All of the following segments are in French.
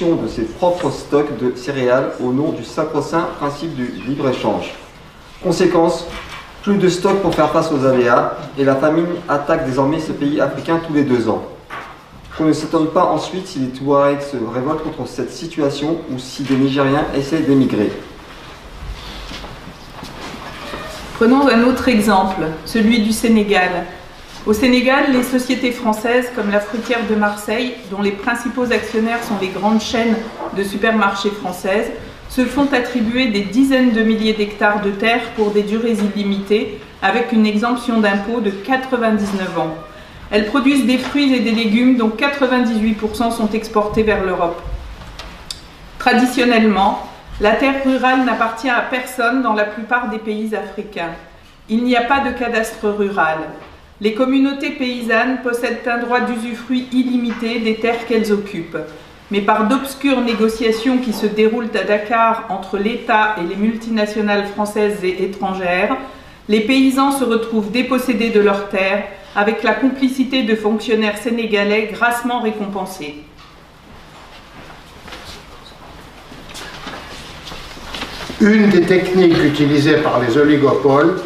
de ses propres stocks de céréales au nom du sacro-saint principe du libre-échange. Conséquence, plus de stocks pour faire face aux aléas et la famine attaque désormais ce pays africain tous les 2 ans. Qu'on ne s'étonne pas ensuite si les Touaregs se révoltent contre cette situation ou si des Nigériens essaient d'émigrer. Prenons un autre exemple, celui du Sénégal. Au Sénégal, les sociétés françaises comme la Fruitière de Marseille, dont les principaux actionnaires sont les grandes chaînes de supermarchés françaises, se font attribuer des dizaines de milliers d'hectares de terre pour des durées illimitées, avec une exemption d'impôt de 99 ans. Elles produisent des fruits et des légumes dont 98% sont exportés vers l'Europe. Traditionnellement, la terre rurale n'appartient à personne dans la plupart des pays africains. Il n'y a pas de cadastre rural. Les communautés paysannes possèdent un droit d'usufruit illimité des terres qu'elles occupent. Mais par d'obscures négociations qui se déroulent à Dakar entre l'État et les multinationales françaises et étrangères, les paysans se retrouvent dépossédés de leurs terres avec la complicité de fonctionnaires sénégalais grassement récompensés. Une des techniques utilisées par les oligopoles,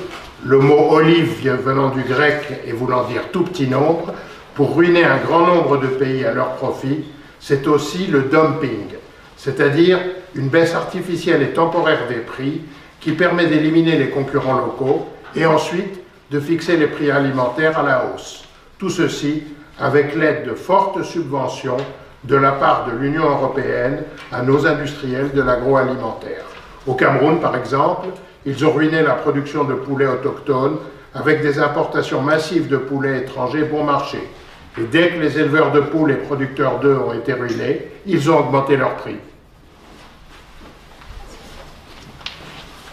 le mot olive venant du grec et voulant dire tout petit nombre, pour ruiner un grand nombre de pays à leur profit, c'est aussi le dumping, c'est-à-dire une baisse artificielle et temporaire des prix qui permet d'éliminer les concurrents locaux et ensuite de fixer les prix alimentaires à la hausse. Tout ceci avec l'aide de fortes subventions de la part de l'Union européenne à nos industriels de l'agroalimentaire. Au Cameroun, par exemple, ils ont ruiné la production de poulets autochtones avec des importations massives de poulets étrangers bon marché. Et dès que les éleveurs de poules et producteurs d'œufs ont été ruinés, ils ont augmenté leurs prix.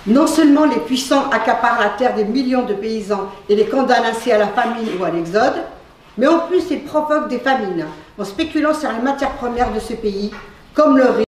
Non seulement les puissants accaparent la terre des millions de paysans et les condamnent ainsi à la famine ou à l'exode, mais en plus ils provoquent des famines en spéculant sur les matières premières de ce pays, comme le riz.